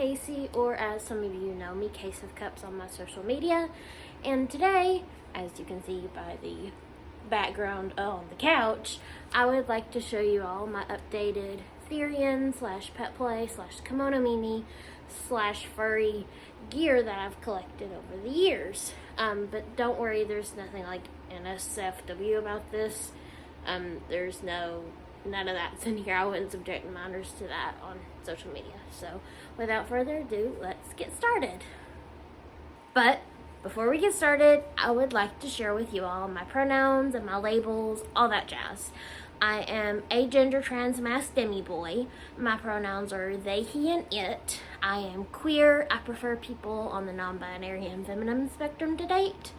Casey, or as some of you know me, Case of Cups on my social media. And today, as you can see by the background on the couch, I would like to show you all my updated Therian / pet play / kimono mini / furry gear that I've collected over the years. But don't worry, there's nothing like NSFW about this. There's none of that's in here. I wouldn't subject minors to that on social media. So without further ado, let's get started. But before we get started, I would like to share with you all my pronouns and my labels, all that jazz. I am a gender trans mass demi boy. My pronouns are they, he, and it. I am queer. I prefer people on the non-binary and feminine spectrum to date.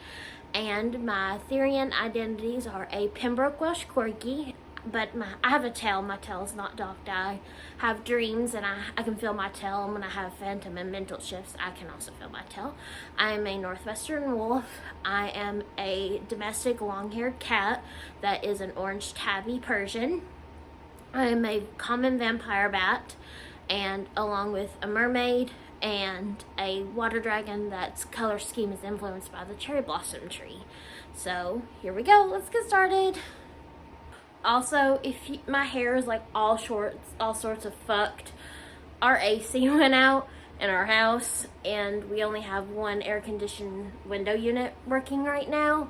And my Therian identities are a Pembroke Welsh Corgi, but I have a tail. My tail is not docked. I have dreams and I can feel my tail. And when I have phantom and mental shifts, I can also feel my tail. I am a Northwestern wolf. I am a domestic long-haired cat that is an orange tabby Persian. I am a common vampire bat, and along with a mermaid and a water dragon that's color scheme is influenced by the cherry blossom tree. So here we go, let's get started. Also, my hair is like all sorts of fucked. Our AC went out in our house and we only have one air conditioned window unit working right now,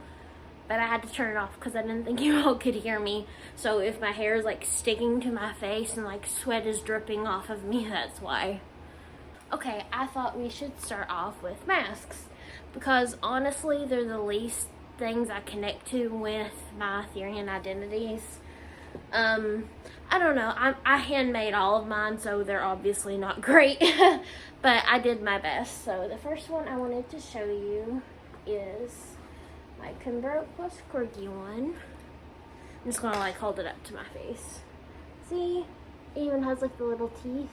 but I had to turn it off because I didn't think you all could hear me. So if my hair is like sticking to my face and like sweat is dripping off of me, that's why. Okay, I thought we should start off with masks because honestly they're the least things I connect to with my Therian identities. I don't know, I handmade all of mine, so they're obviously not great, but I did my best. So the first one I wanted to show you is my Pembroke Welsh Corgi one. I'm just gonna like hold it up to my face. See, it even has like the little teeth.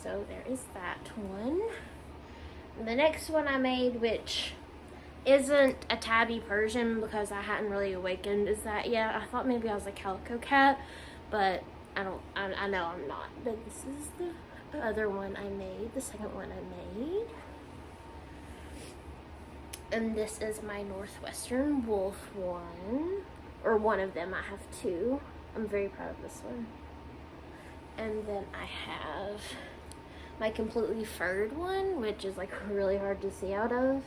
So there is that one. The next one I made, which isn't a tabby Persian because I hadn't really awakened, is that, yeah, I thought maybe I was a calico cat, but I know I'm not. But this is the other one I made, the second one I made. And this is my Northwestern wolf one, or one of them. I have two. I'm very proud of this one. And then I have my completely furred one, which is like really hard to see out of,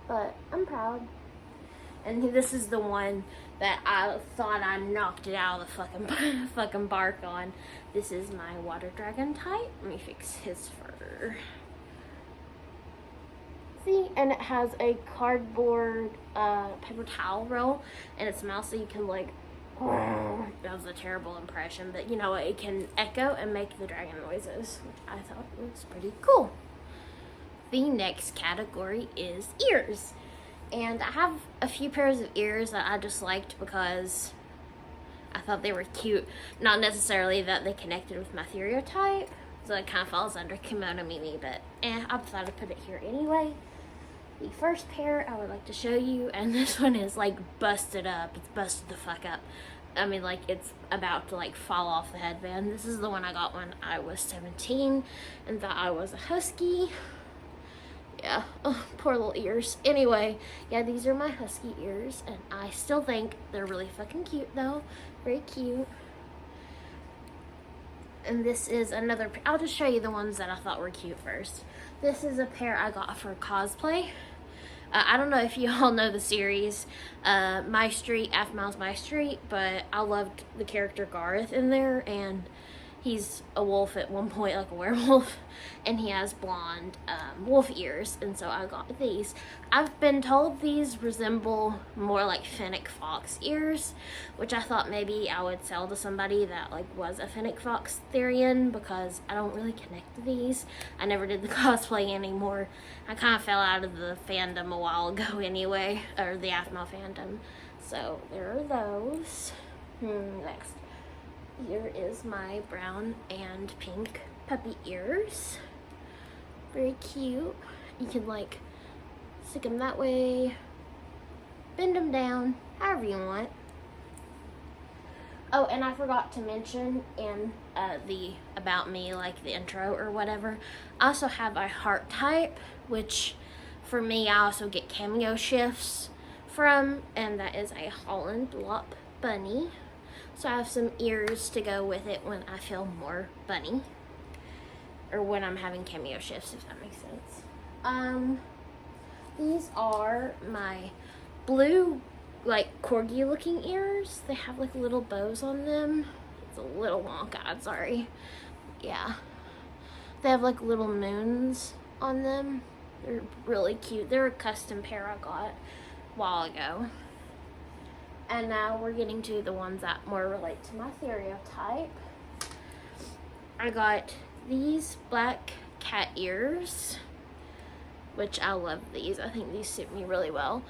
but I'm proud. And this is the one that I thought I knocked it out of the fucking bark on. This is my water dragon type. Let me fix his fur. See, and it has a cardboard paper towel roll, and it smells so you can like, that was a terrible impression, but you know what, it can echo and make the dragon noises, which I thought was pretty cool. The next category is ears, and I have a few pairs of ears that I just liked because I thought they were cute, not necessarily that they connected with my stereotype, so it kind of falls under kimono mini, but I thought I'd put it here anyway. The first pair I would like to show you, and this one is like busted up. It's busted the fuck up. I mean, like it's about to like fall off the headband. This is the one I got when I was 17 and thought I was a husky. Yeah, oh, poor little ears. Anyway, yeah, these are my husky ears, and I still think they're really fucking cute though. Very cute. And this is another, I'll just show you the ones that I thought were cute first. This is a pair I got for cosplay. I don't know if you all know the series, My Street, Half Miles My Street, but I loved the character Gareth in there, and he's a wolf at one point, like a werewolf, and he has blonde wolf ears, and so I got these. I've been told these resemble more like Fennec Fox ears, which I thought maybe I would sell to somebody that like was a Fennec Fox Therian, because I don't really connect to these. I never did the cosplay anymore. I kind of fell out of the fandom a while ago anyway, or the AFMA fandom. So there are those. Next. Here is my brown and pink puppy ears. Very cute. You can like stick them that way, bend them down, however you want. Oh, and I forgot to mention in the about me, like the intro or whatever, I also have a heart type, which for me, I also get cameo shifts from, and that is a Holland Lop bunny. So I have some ears to go with it when I feel more bunny, or when I'm having cameo shifts, if that makes sense. These are my blue, like, corgi looking ears. They have like little bows on them. It's a little wonk-eyed, sorry. Yeah. They have like little moons on them. They're really cute. They're a custom pair I got a while ago. And now we're getting to the ones that more relate to my stereotype. I got these black cat ears, which I love these. I think these suit me really well.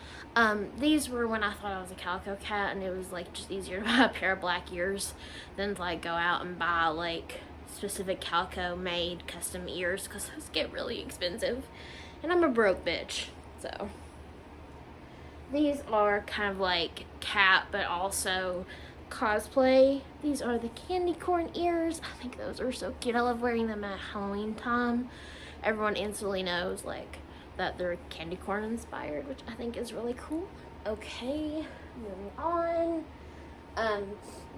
These were when I thought I was a calico cat, and it was like just easier to buy a pair of black ears than to like go out and buy like specific calico made custom ears, because those get really expensive, and I'm a broke bitch. So these are kind of like cat but also cosplay. These are the candy corn ears. I think those are so cute. I love wearing them at Halloween time. Everyone instantly knows like that they're candy corn inspired, which I think is really cool. Okay, moving on.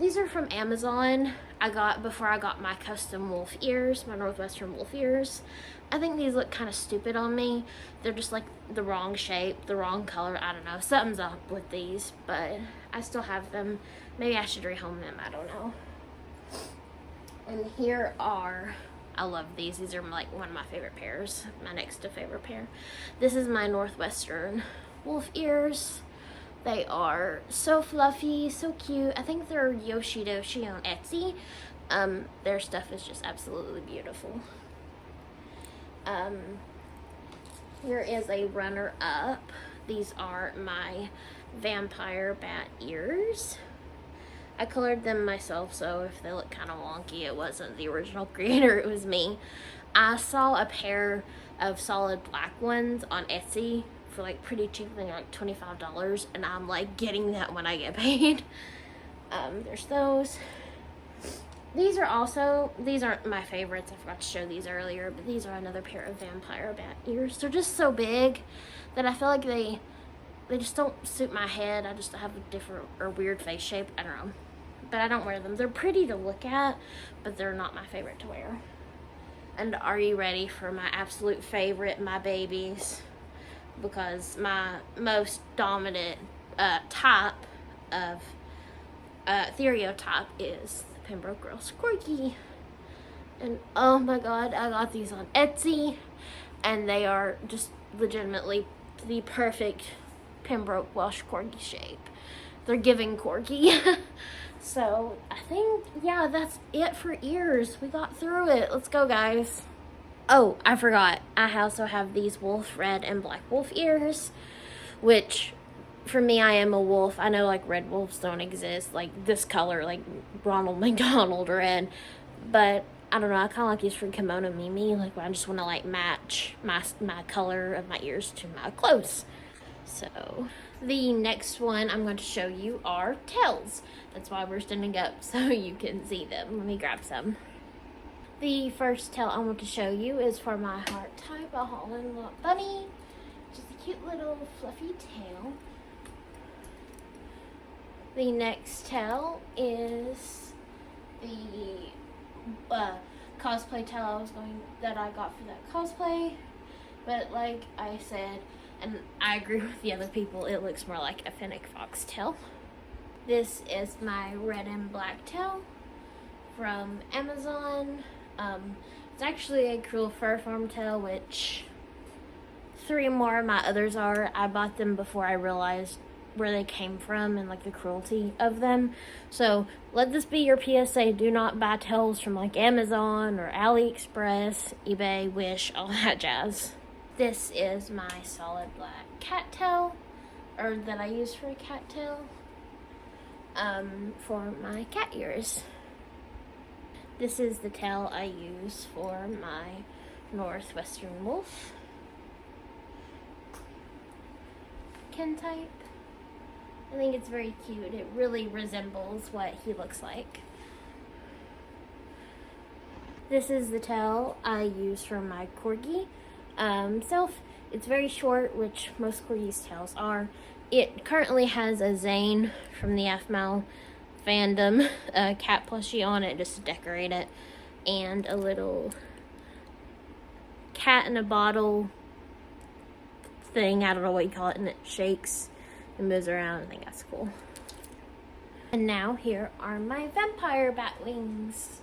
These are from Amazon. I got before I got my custom wolf ears, my Northwestern wolf ears. I think these look kind of stupid on me. They're just like the wrong shape, the wrong color. I don't know. Something's up with these, but I still have them. Maybe I should rehome them. I don't know. And here are, I love these. These are like one of my favorite pairs, my next to favorite pair. This is my Northwestern wolf ears. They are so fluffy, so cute. I think they're Yoshidoshi on Etsy. Their stuff is just absolutely beautiful. Here is a runner-up. These are my vampire bat ears. I colored them myself, so if they look kind of wonky, it wasn't the original creator, it was me. I saw a pair of solid black ones on Etsy for like pretty cheap, I think like $25, and I'm like getting that when I get paid. There's those. These aren't my favorites. I forgot to show these earlier, but these are another pair of vampire bat ears. They're just so big that I feel like they just don't suit my head. I just have a different or weird face shape. I don't know. But I don't wear them. They're pretty to look at, but they're not my favorite to wear. And are you ready for my absolute favorite, my babies? Because my most dominant type of stereotype is the Pembroke Girls Corgi. And oh my god, I got these on Etsy, and they are just legitimately the perfect Pembroke Welsh Corgi shape. They're giving Corgi. So I think, yeah, that's it for ears. We got through it. Let's go, guys. Oh, I forgot. I also have these wolf red and black wolf ears, which for me, I am a wolf. I know like red wolves don't exist, like this color, like Ronald McDonald red, but I don't know, I kind of like these for Kimono Mimi, like I just want to like match my color of my ears to my clothes. So the next one I'm going to show you are tails. That's why we're standing up, so you can see them. Let me grab some. The first tail I want to show you is for my heart type, a Holland Lop bunny. Just a cute little fluffy tail. The next tail is the cosplay tail that I got for that cosplay. But like I said, and I agree with the other people, it looks more like a fennec fox tail. This is my red and black tail from Amazon. It's actually a Cruel Fur Farm tail, which 3 more of my others are. I bought them before I realized where they came from and like the cruelty of them. So let this be your PSA. Do not buy tails from like Amazon or AliExpress, eBay, Wish, all that jazz. This is my solid black cat tail, or that I use for a cat tail, for my cat ears. This is the tail I use for my Northwestern wolf kin type. I think it's very cute. It really resembles what he looks like. This is the tail I use for my corgi self. It's very short, which most corgi's tails are. It currently has a Zane from the Aphmau fandom cat plushie on it just to decorate it, and a little cat in a bottle thing. I don't know what you call it, and it shakes and moves around. I think that's cool. And now here are my vampire bat wings.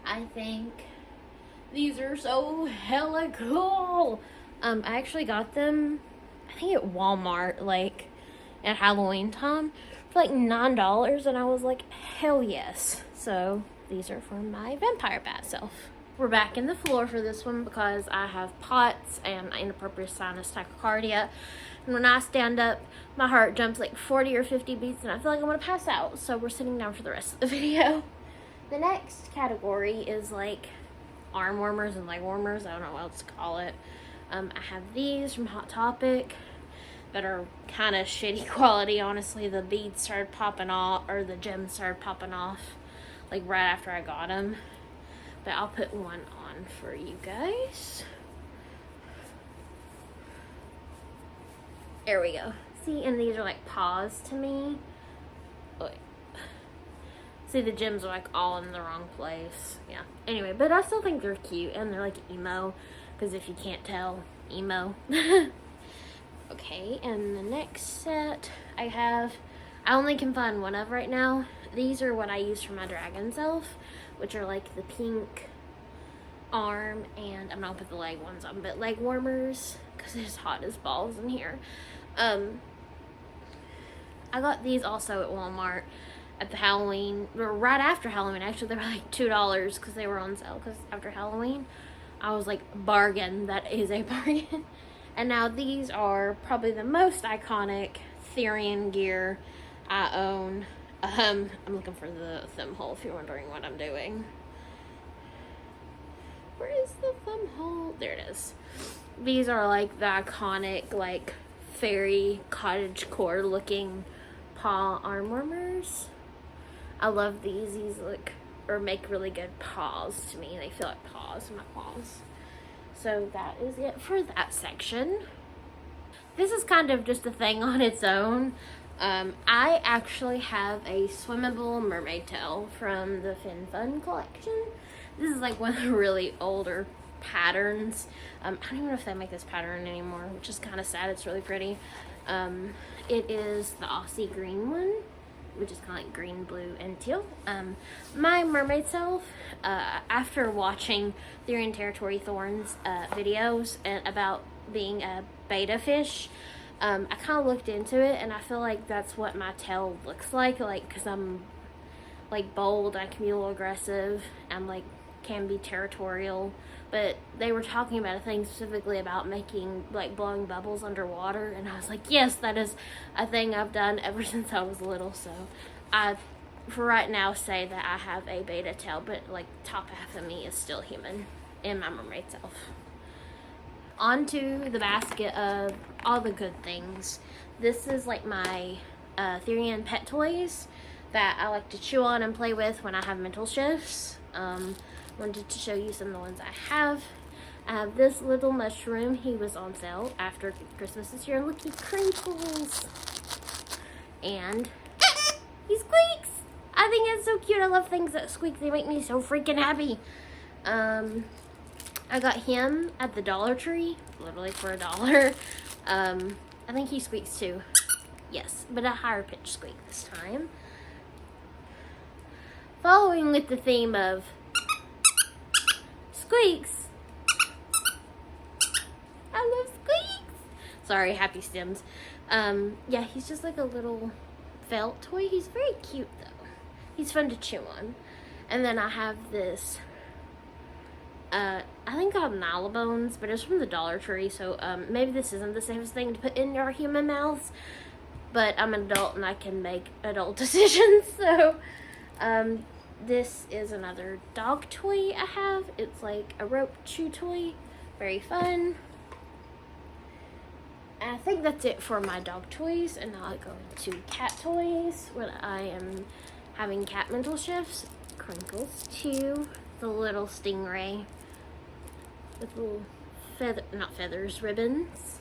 I think these are so hella cool. I actually got them, I think at Walmart, like at Halloween time, for like $9, and I was like, hell yes. So these are for my vampire bat self. We're back in the floor for this one because I have POTS and inappropriate sinus tachycardia. And when I stand up, my heart jumps like 40 or 50 beats and I feel like I'm gonna pass out. So we're sitting down for the rest of the video. The next category is like arm warmers and leg warmers. I don't know what else to call it. I have these from Hot Topic that are kind of shitty quality, honestly. The beads started popping off, or the gems started popping off like right after I got them. But I'll put one on for you guys. There we go. See, and these are like paws to me. Wait. See, the gems are like all in the wrong place. Yeah. Anyway, but I still think they're cute, and they're like emo, because if you can't tell, emo. Okay, and the next set I only can find one of right now. These are what I use for my dragon self, which are like the pink arm, and I'm not gonna put the leg ones on, but leg warmers, because it's hot as balls in here. I got these also at Walmart at the Halloween, or right after Halloween, actually. They were like $2 because they were on sale, because after Halloween I was like, bargain, that is a bargain. And now these are probably the most iconic Therian gear I own. I'm looking for the thumb hole if you're wondering what I'm doing. Where is the thumb hole? There it is. These are like the iconic, like fairy cottagecore looking paw arm warmers. I love these. These look, or make really good paws to me. They feel like paws in my paws. So that is it for that section. This is kind of just a thing on its own. I actually have a swimmable mermaid tail from the Fin Fun collection. This is like one of the really older patterns. I don't even know if they make this pattern anymore, which is kind of sad. It's really pretty. It is the Aussie green one, which is kind of like green, blue, and teal. My mermaid self, after watching Therian Territory Thorns videos and about being a beta fish, I kind of looked into it, and I feel like that's what my tail looks like, because I'm like bold, I can be a little aggressive, I'm like can be territorial. But they were talking about a thing specifically about making, like, blowing bubbles underwater, and I was like, yes, that is a thing I've done ever since I was little. So I, for right now, say that I have a beta tail, but like top half of me is still human in my mermaid self. On to the basket of all the good things. This is like my Therian pet toys that I like to chew on and play with when I have mental shifts. Wanted to show you some of the ones I have. I have this little mushroom. He was on sale after Christmas this year. Look, he crinkles. And he squeaks. I think it's so cute. I love things that squeak. They make me so freaking happy. I got him at the Dollar Tree, literally for $1. I think he squeaks too. Yes, but a higher pitch squeak this time. Following with the theme of squeaks. I love squeaks. Sorry, happy stems. Yeah, he's just like a little felt toy. He's very cute though. He's fun to chew on. And then I have this, I think called Nylabones, but it's from the Dollar Tree, so maybe this isn't the safest thing to put in our human mouths, but I'm an adult and I can make adult decisions, so this is another dog toy I have. It's like a rope chew toy. Very fun. I think that's it for my dog toys, and now I go into cat toys when I am having cat mental shifts. Crinkles 2, the little stingray with little ribbons.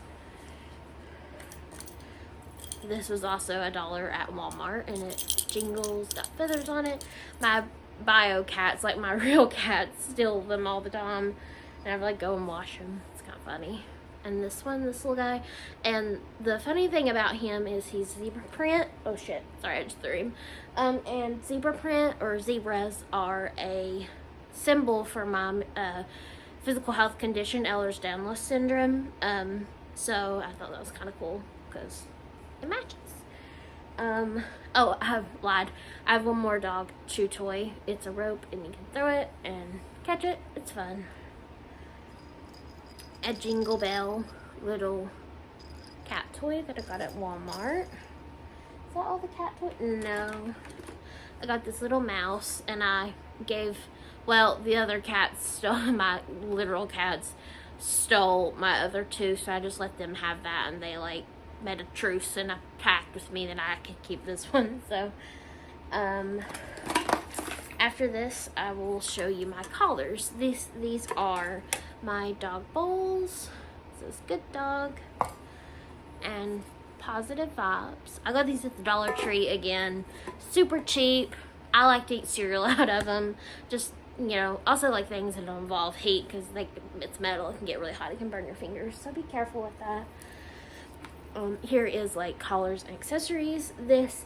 This was also $1 at Walmart, and it jingles, got feathers on it. My bio cats, like my real cats, steal them all the time, and I like go and wash them. It's kind of funny. And this one, this little guy, and the funny thing about him is he's zebra print. Oh shit, sorry, I just threw him. And zebra print, or zebras, are a symbol for my physical health condition, Ehlers-Danlos syndrome. So I thought that was kind of cool because it matches. Oh, I have lied. I have one more dog chew toy. It's a rope, and you can throw it and catch it. It's fun. A Jingle Bell little cat toy that I got at Walmart. Is that all the cat toys? No. I got this little mouse, and I gave, well, the other cats stole, my literal cats stole my other two, so I just let them have that, and they like made a truce and a pact with me that I could keep this one. So after this, I will show you my collars. These are my dog bowls. This is Good Dog and Positive Vibes. I got these at the Dollar Tree again. Super cheap. I like to eat cereal out of them. Just, you know, also like things that don't involve heat, because like it's metal, it can get really hot, it can burn your fingers, so be careful with that. Here is like collars and accessories. This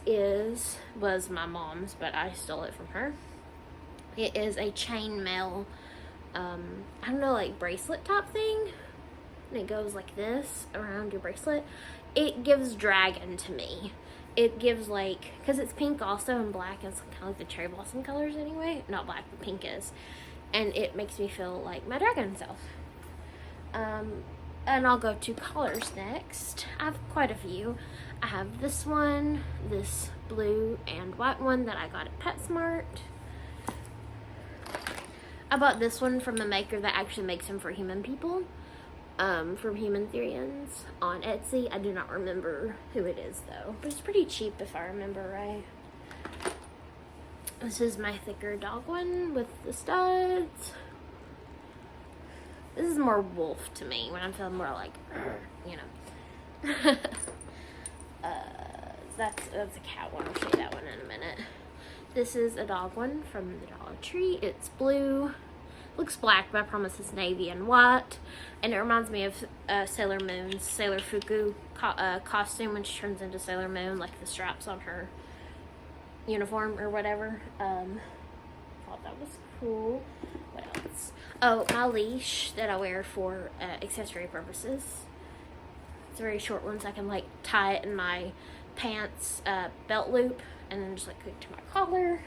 was my mom's, but I stole it from her. It is a chainmail, I don't know, like bracelet top thing. And it goes like this around your bracelet. It gives dragon to me. It gives like, because it's pink also and black, it's kind of like the cherry blossom colors anyway. Not black, but pink is. And it makes me feel like my dragon self. And I'll go to collars next. I have quite a few. I have this one, this blue and white one that I got at PetSmart. I bought this one from the maker that actually makes them for human people, from Human Therians on Etsy. I do not remember who it is though, but it's pretty cheap if I remember right. This is my thicker dog one with the studs. This is more wolf to me when I'm feeling more like, you know. That's a cat one. I'll show you that one in a minute. This is a dog one from the Dollar Tree. It's blue. Looks black, but I promise it's navy and white. And it reminds me of Sailor Moon's Sailor Fuku costume when she turns into Sailor Moon, like the straps on her uniform or whatever. Thought that was cool. What else? Oh, my leash that I wear for accessory purposes. It's a very short one, so I can like tie it in my pants belt loop and then just like hook it to my collar.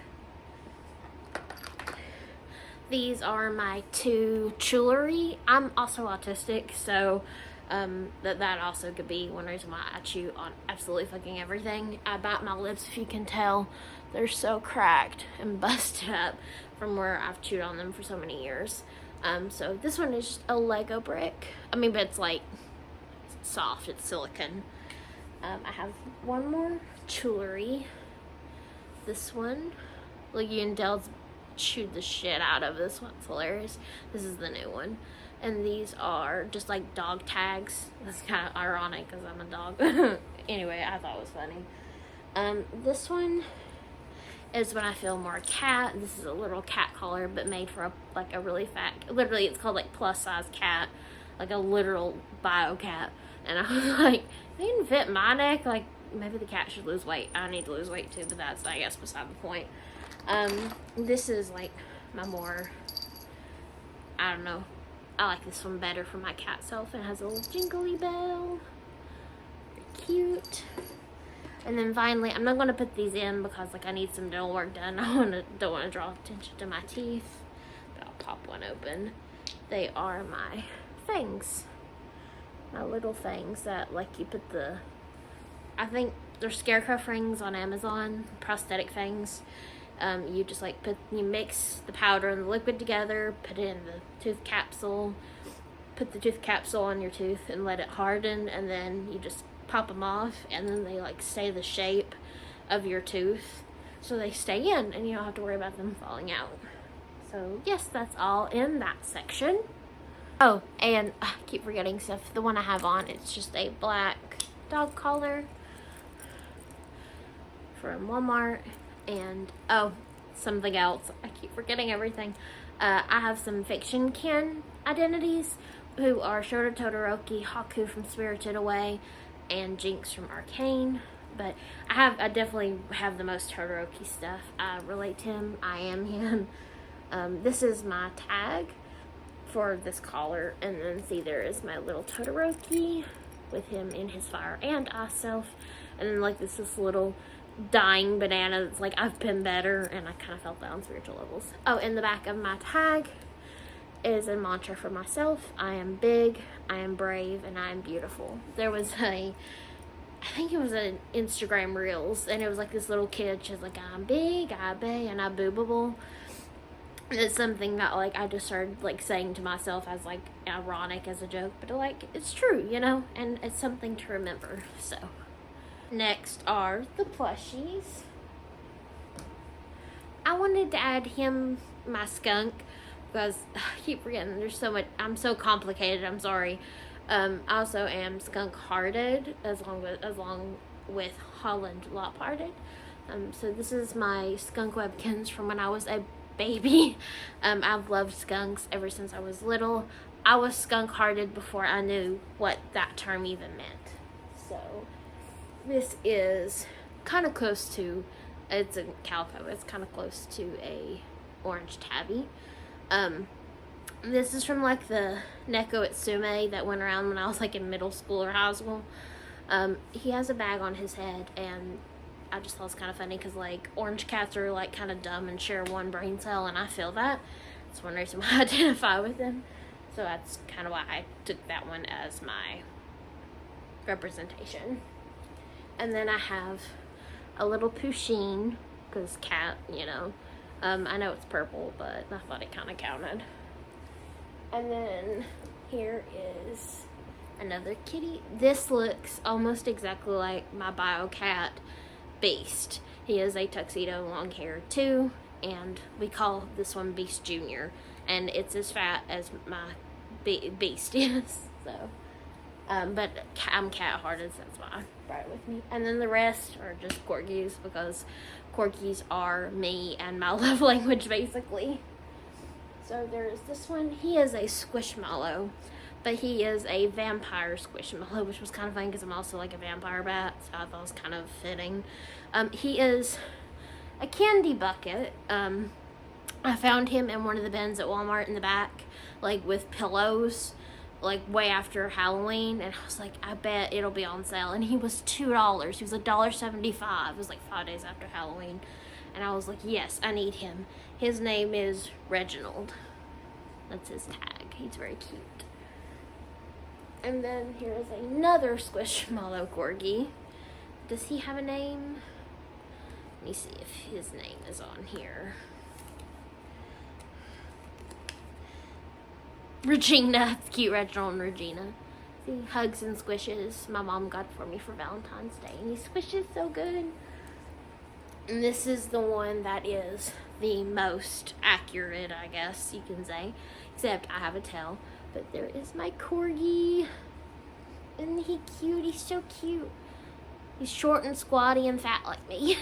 These are my 2 jewelry. I'm also autistic, so that also could be one reason why I chew on absolutely fucking everything. I bite my lips, if you can tell. They're so cracked and busted up from where I've chewed on them for so many years. So this one is just a Lego brick. I mean, but it's like soft, it's silicone. I have one more jewelry. This one, like you can tell it's chewed the shit out of. This one's hilarious. This is the new one. And these are just like dog tags. That's kind of ironic because I'm a dog. Anyway, I thought it was funny. This one is when I feel more cat. This is a little cat collar, but made for a really fat, literally it's called like plus size cat, like a literal bio cat. And I was like, they didn't fit my neck. Like maybe the cat should lose weight. I need to lose weight too, but that's, I guess, beside the point. This is like my more, I don't know, I like this one better for my cat self. It has a little jingly bell. They're cute. And then finally, I'm not going to put these in because like I need some dental work done. I don't want to draw attention to my teeth, but I'll pop one open. They are my fangs. My little fangs that like you put the, I think they're scarecrow fangs on Amazon, prosthetic fangs. You just like you mix the powder and the liquid together, put it in the tooth capsule, put the tooth capsule on your tooth and let it harden, and then you just pop them off, and then they like stay the shape of your tooth, so they stay in and you don't have to worry about them falling out. So yes, that's all in that section. Oh, and I keep forgetting stuff. The one I have on, it's just a black dog collar from Walmart. And oh, something else, I keep forgetting everything. I have some Fiction Kin identities, who are Shota Todoroki, Haku from Spirited Away, and Jinx from Arcane. But I definitely have the most Todoroki stuff. I relate to him. I am him. This is my tag for this collar, and then see, there is my little Todoroki with him in his fire and ice self, and then like this little dying banana that's like, I've been better, and I kind of felt that on spiritual levels. Oh, in the back of my tag is a mantra for myself. I am big, I am brave, and I am beautiful. There was I think it was an Instagram Reels, and it was like this little kid, she's like, I'm big, I bay, and I boobable. It's something that like I just started like saying to myself as like ironic as a joke, but like it's true, you know, and it's something to remember. So next are the plushies. I wanted to add him, my skunk, because I keep forgetting there's so much. I'm so complicated, I'm sorry. I also am skunk hearted as long with Holland lop-hearted. So this is my skunk webkins from when I was a baby. I've loved skunks ever since I was little. I was skunk hearted before I knew what that term even meant. So this is kind of close to, it's a calico, it's kind of close to a orange tabby. This is from like the Neko Itsume that went around when I was like in middle school or high school. He has a bag on his head, and I just thought it was kind of funny because like orange cats are like kind of dumb and share one brain cell, and I feel that. That's one reason why I identify with them. So that's kind of why I took that one as my representation. And then I have a little Pusheen, because cat, you know. I know it's purple, but I thought it kind of counted. And then here is another kitty. This looks almost exactly like my bio cat, Beast. He is a tuxedo long hair too, and we call this one Beast Jr., and it's as fat as my Beast is. So, but I'm cat hearted, so that's why I brought it with me. And then the rest are just corgis, because corgis are me and my love language basically. So there's this one. He is a squishmallow, but he is a vampire squishmallow, which was kind of funny because I'm also like a vampire bat, so I thought it was kind of fitting. He is a candy bucket. I found him in one of the bins at Walmart in the back, like with pillows, like way after Halloween, and I was like, I bet it'll be on sale. And he was $2. He was $1.75. It was like 5 days after Halloween, and I was like, yes, I need him. His name is Reginald. That's his tag. He's very cute. And then here is another Squishmallow corgi. Does he have a name? Let me see if his name is on here. Regina. It's cute, Reginald and Regina. See, hugs and squishes. My mom got it for me for Valentine's Day, and he squishes so good. And this is the one that is the most accurate, I guess you can say. Except I have a tail. But there is my corgi. Isn't he cute? He's so cute. He's short and squatty and fat like me.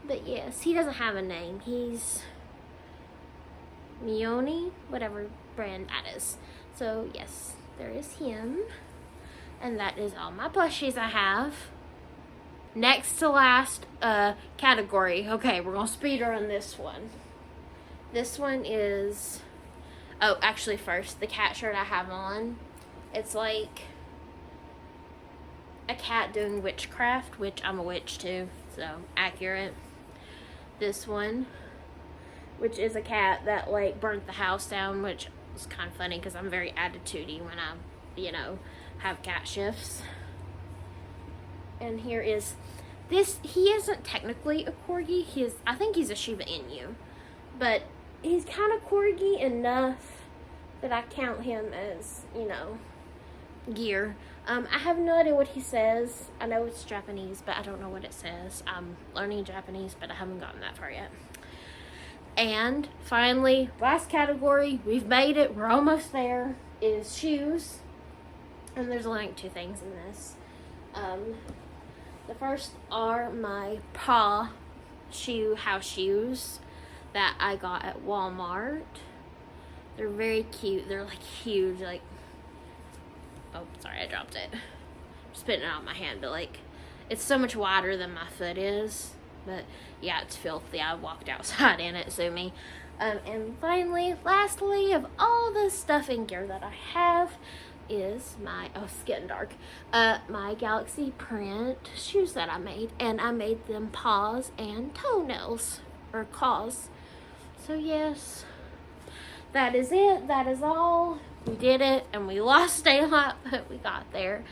But yes, he doesn't have a name. He's Mioni, whatever brand that is. So yes, there is him. And that is all my plushies I have. Next to last category. Okay, we're going to speed run this one. This one is... Oh, actually first, the cat shirt I have on. It's like a cat doing witchcraft, which I'm a witch too, so accurate. This one, which is a cat that like burnt the house down, which was kind of funny because I'm very attitudey when I, you know, have cat shifts. And here is this. He isn't technically a corgi. I think he's a Shiba Inu, but he's kind of corgi enough that I count him as, you know, gear. I have no idea what he says. I know it's Japanese, but I don't know what it says. I'm learning Japanese, but I haven't gotten that far yet. And finally, last category, we've made it, we're almost there, is shoes. And there's only 2 things in this. The first are my paw house shoes that I got at Walmart. They're very cute. They're like huge, like, oh, sorry, I dropped it. Just putting it on my hand, but like, it's so much wider than my foot is. But yeah, it's filthy. I walked outside in it, sue me. And finally, lastly, of all the stuff and gear that I have is my, oh, it's getting dark, my Galaxy print shoes that I made. And I made them paws and toenails, or claws. So yes, that is it. That is all. We did it, and we lost a lot, but we got there.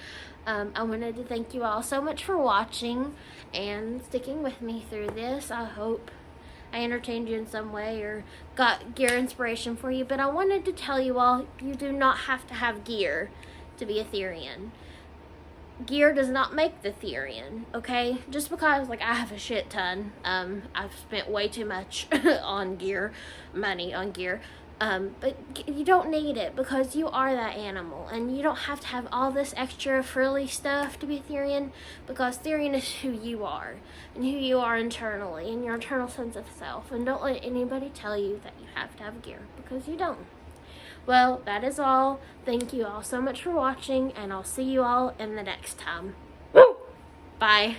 I wanted to thank you all so much for watching and sticking with me through this. I hope I entertained you in some way or got gear inspiration for you, but I wanted to tell you all, you do not have to have gear to be a Therian. Gear does not make the Therian, okay? Just because, like, I have a shit ton, I've spent way too much on gear, money on gear, but you don't need it because you are that animal, and you don't have to have all this extra frilly stuff to be a Therian, because Therian is who you are, and who you are internally, and your internal sense of self, and don't let anybody tell you that you have to have gear, because you don't. Well, that is all. Thank you all so much for watching, and I'll see you all in the next time. Bye.